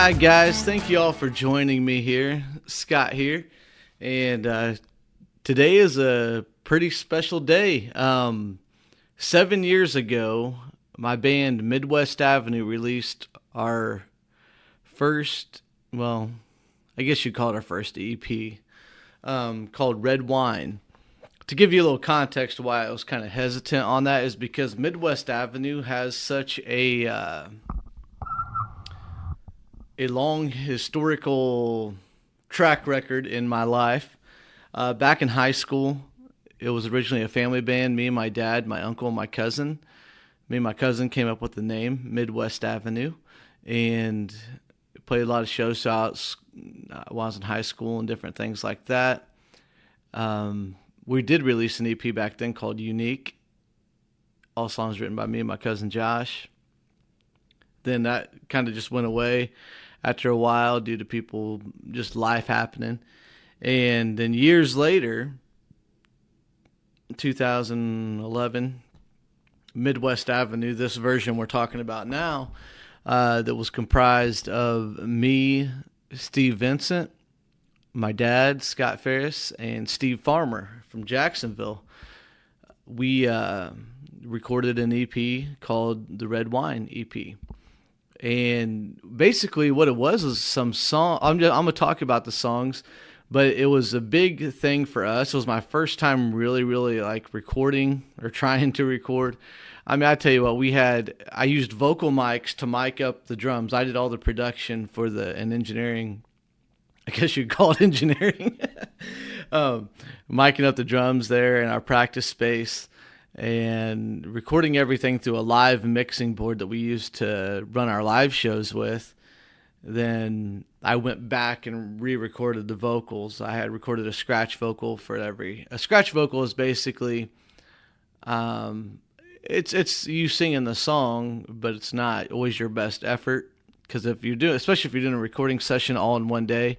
Hi guys, thank you all for joining me here. Scott here, and today is a pretty special day. 7 years ago, my band Midwest Avenue released our first, well, I guess you'd call it our first EP, called Red Wine. To give you a little context why I was kind of hesitant on that is because Midwest Avenue has such a long historical track record in my life. Back in high school, it was originally a family band. Me and my dad, my uncle, and my cousin. Me and my cousin came up with the name Midwest Avenue, and played a lot of shows out while I was in high school and different things like that. We did release an EP back then called Unique. All songs written by me and my cousin Josh. Then that kind of just went away after a while due to people, just life happening. And then years later, 2011, Midwest Avenue, this version we're talking about now, that was comprised of me, Steve Vincent, my dad, Scott Ferris, and Steve Farmer from Jacksonville. We recorded an EP called the Red Wine EP. And basically what it was is some song. I'm going to talk about the songs, but it was a big thing for us. It was my first time really like recording or trying to record. I mean, I tell you what, I used vocal mics to mic up the drums. I did all the production and engineering. I guess you'd call it engineering. Miking up the drums there in our practice space and recording everything through a live mixing board that we used to run our live shows with. Then I went back and re-recorded the vocals. I had recorded a scratch vocal for a scratch vocal is basically, it's you singing the song, but it's not always your best effort. Because especially if you're doing a recording session all in one day,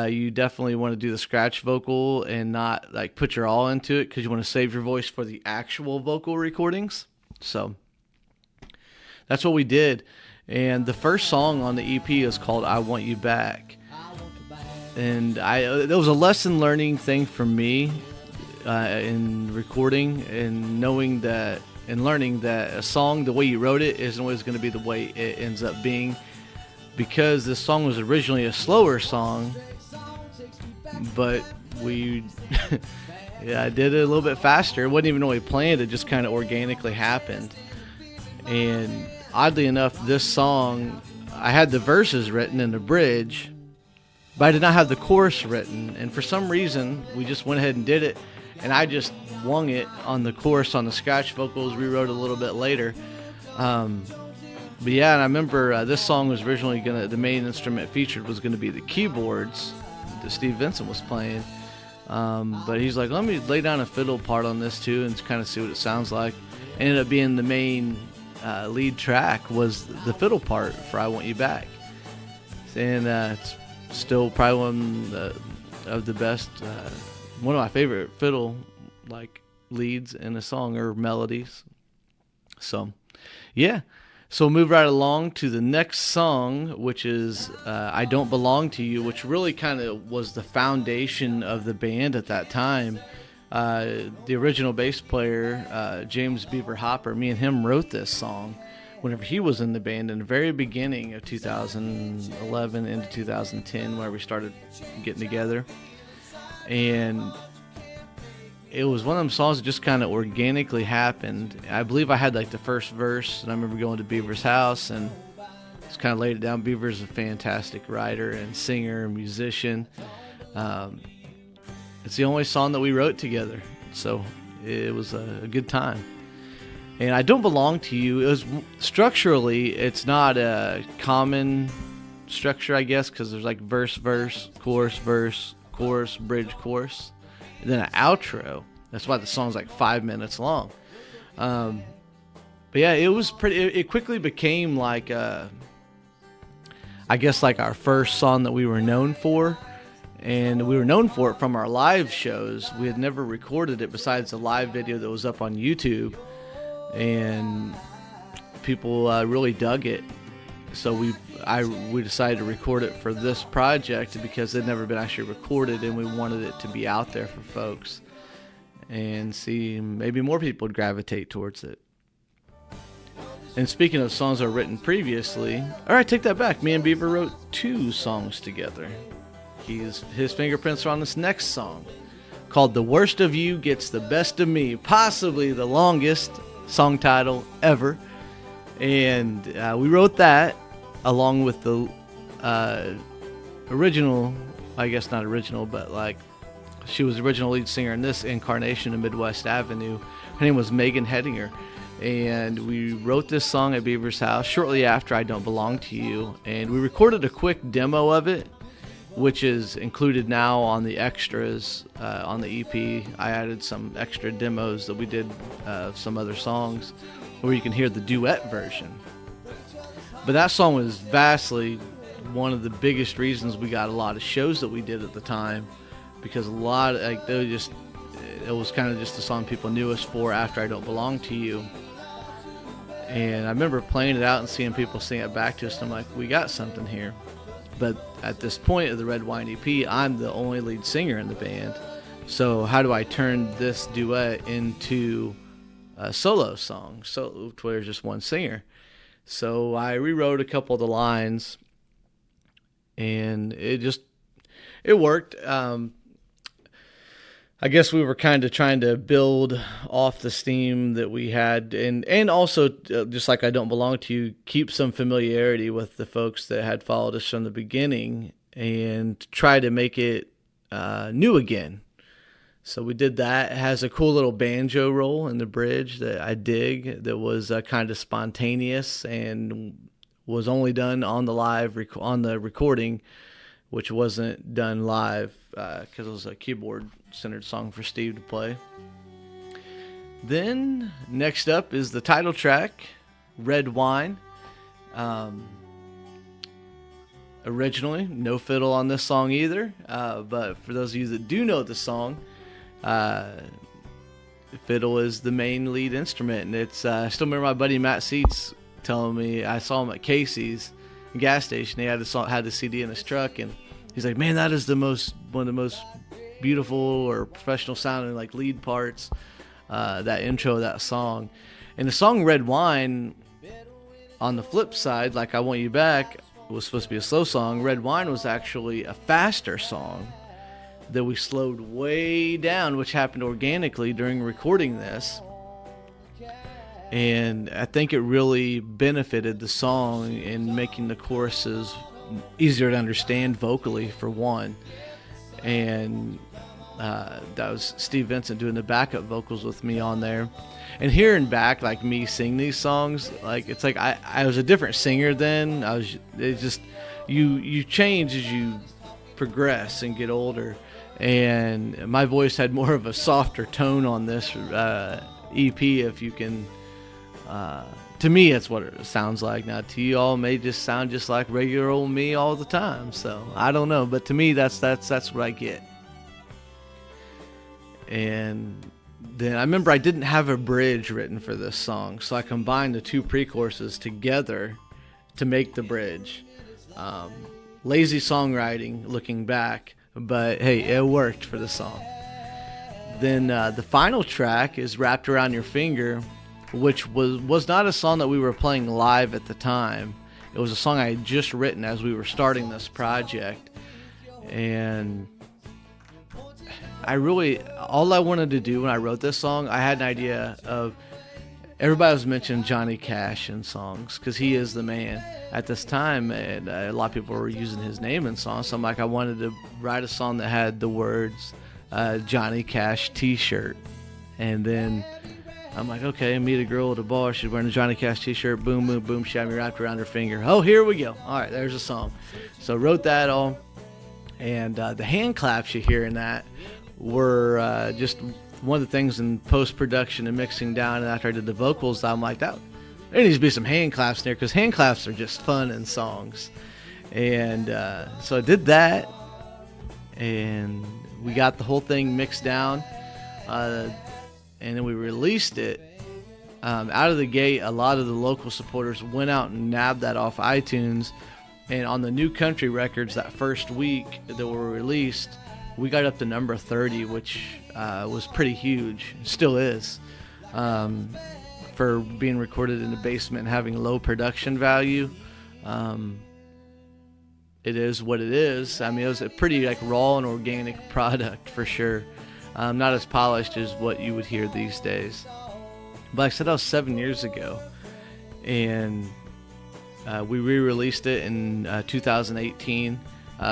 you definitely want to do the scratch vocal and not like put your all into it, because you want to save your voice for the actual vocal recordings. So that's what we did. And the first song on the EP is called "I Want You Back," and it was a lesson learning thing for me in recording and knowing that and learning that a song, the way you wrote it, isn't always going to be the way it ends up being. Because this song was originally a slower song, but we I did it a little bit faster. It wasn't even really planned, it just kind of organically happened. And oddly enough, this song, I had the verses written in the bridge, but I did not have the chorus written. And for some reason, we just went ahead and did it, and I just wung it on the chorus on the scratch vocals, rewrote it a little bit later. But yeah, and I remember this song was originally the main instrument featured was going to be the keyboards that Steve Vincent was playing. But he's like, let me lay down a fiddle part on this too and kind of see what it sounds like. Ended up being the main lead track was the fiddle part for "I Want You Back." And it's still probably one of the best, one of my favorite fiddle like leads in a song or melodies. So, yeah. So we'll move right along to the next song, which is "I Don't Belong to You," which really kind of was the foundation of the band at that time. The original bass player, James Beaver Hopper, me and him wrote this song whenever he was in the band in the very beginning of 2011 into 2010, where we started getting together. And it was one of them songs that just kind of organically happened. I believe I had like the first verse, and I remember going to Beaver's house and just kind of laid it down. Beaver's a fantastic writer and singer and musician. It's the only song that we wrote together, so it was a good time. And "I Don't Belong to You," it was structurally, it's not a common structure, I guess, because there's like verse, chorus, bridge, chorus. And then an outro. That's why the song's like 5 minutes long. But yeah, it was it quickly became like I guess like our first song that we were known for. And we were known for it from our live shows. We had never recorded it besides the live video that was up on YouTube. And people really dug it. So we decided to record it for this project because it had never been actually recorded, and we wanted it to be out there for folks and see maybe more people would gravitate towards it. And speaking of songs that were written previously, all right, take that back. Me and Beaver wrote 2 songs together. His fingerprints are on this next song called "The Worst of You Gets the Best of Me," possibly the longest song title ever. And we wrote that along with the original, I guess not original, but like she was the original lead singer in this incarnation of Midwest Avenue. Her name was Megan Hedinger. And we wrote this song at Beaver's house shortly after "I Don't Belong to You." And we recorded a quick demo of it, which is included now on the extras on the EP. I added some extra demos that we did of some other songs where you can hear the duet version. But that song was vastly one of the biggest reasons we got a lot of shows that we did at the time, because a lot of, like, it was kind of just the song people knew us for after "I Don't Belong to You." And I remember playing it out and seeing people sing it back to us, and I'm like, we got something here. But at this point of the Red Wine EP, I'm the only lead singer in the band. So how do I turn this duet into a solo song, so where there's just one singer? So I rewrote a couple of the lines, and it worked. I guess we were kind of trying to build off the steam that we had, and also, just like "I Don't Belong to You," keep some familiarity with the folks that had followed us from the beginning and try to make it new again. So we did that. It has a cool little banjo roll in the bridge that I dig, that was kind of spontaneous and was only done on the recording, which wasn't done live because it was a keyboard-centered song for Steve to play. Then next up is the title track, "Red Wine." Originally, no fiddle on this song either, but for those of you that do know the song, fiddle is the main lead instrument, and it's I still remember my buddy Matt Seats telling me, I saw him at Casey's gas station. He had the CD in his truck, and he's like, "Man, that is one of the most beautiful or professional sounding like lead parts." That intro of that song, and the song "Red Wine," on the flip side, like "I Want You Back" was supposed to be a slow song. "Red Wine" was actually a faster song that we slowed way down, which happened organically during recording this. And I think it really benefited the song in making the choruses easier to understand vocally, for one. And that was Steve Vincent doing the backup vocals with me on there. And hearing back, like, me sing these songs, like, it's like I was a different singer then. You change as you progress and get older. And my voice had more of a softer tone on this EP, if you can. To me, it's what it sounds like. Now, to you all, may just sound just like regular old me all the time. So I don't know, but to me, that's what I get. And then I remember I didn't have a bridge written for this song, so I combined the 2 pre-choruses together to make the bridge. Lazy songwriting, looking back. But hey, it worked for the song. Then the final track is "Wrapped Around Your Finger," which was not a song that we were playing live at the time. It was a song I had just written as we were starting this project. And all I wanted to do when I wrote this song, I had an idea of, everybody was mentioning Johnny Cash in songs because he is the man at this time, and a lot of people were using his name in songs. So I'm like, I wanted to write a song that had the words Johnny Cash t-shirt. And then I'm like, okay, meet a girl at a bar, she's wearing a Johnny Cash t-shirt, boom, boom, boom, she had me wrapped around her finger. Oh, here we go. All right, there's a song. So wrote that all, and the hand claps you hear in that were just one of the things in post-production and mixing down. And after I did the vocals, I'm like, there needs to be some hand claps in there, because hand claps are just fun in songs. And so I did that, and we got the whole thing mixed down, and then we released it out of the gate, a lot of the local supporters went out and nabbed that off iTunes. And on the new country records that first week that were released, we got up to number 30, which was pretty huge. Still is. For being recorded in the basement and having low production value. It is what it is. I mean, it was a pretty like raw and organic product for sure. Not as polished as what you would hear these days. But like I said, that was 7 years ago. And we re-released it in 2018,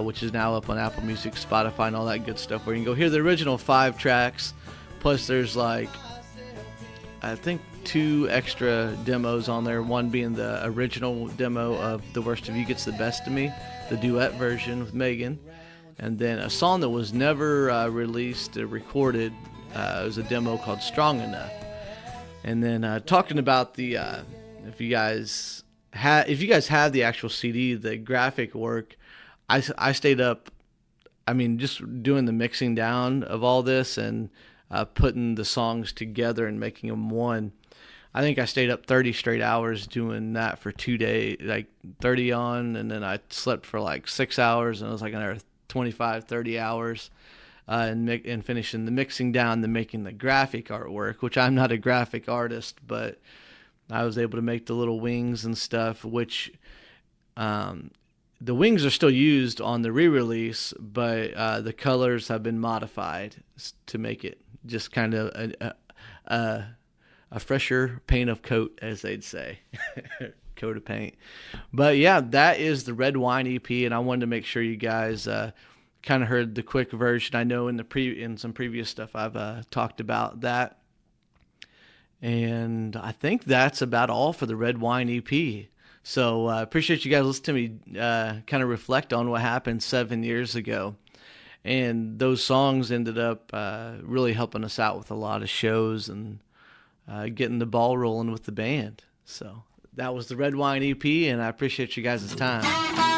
which is now up on Apple Music, Spotify, and all that good stuff, where you can go hear the original 5 tracks. Plus there's like, I think 2 extra demos on there, one being the original demo of The Worst of You Gets the Best of Me, the duet version with Megan, and then a song that was never released or recorded. It was a demo called Strong Enough. And then talking about the if you guys have the actual CD, the graphic work, I stayed up, I mean, just doing the mixing down of all this and putting the songs together and making them one. I think I stayed up 30 straight hours doing that for 2 days, like 30 on, and then I slept for like 6 hours, and it was like another 25, 30 hours, and finishing the mixing down, then making the graphic artwork, which I'm not a graphic artist, but I was able to make the little wings and stuff, which the wings are still used on the re-release, but the colors have been modified to make it just kind of a fresher paint of coat, as they'd say. Coat of paint. But yeah, that is the Red Wine EP, and I wanted to make sure you guys kind of heard the quick version. I know in some previous stuff I've talked about that. And I think that's about all for the Red Wine EP. So I appreciate you guys listening to me kind of reflect on what happened 7 years ago. And those songs ended up really helping us out with a lot of shows and getting the ball rolling with the band. So that was the Red Wine EP, and I appreciate you guys' time.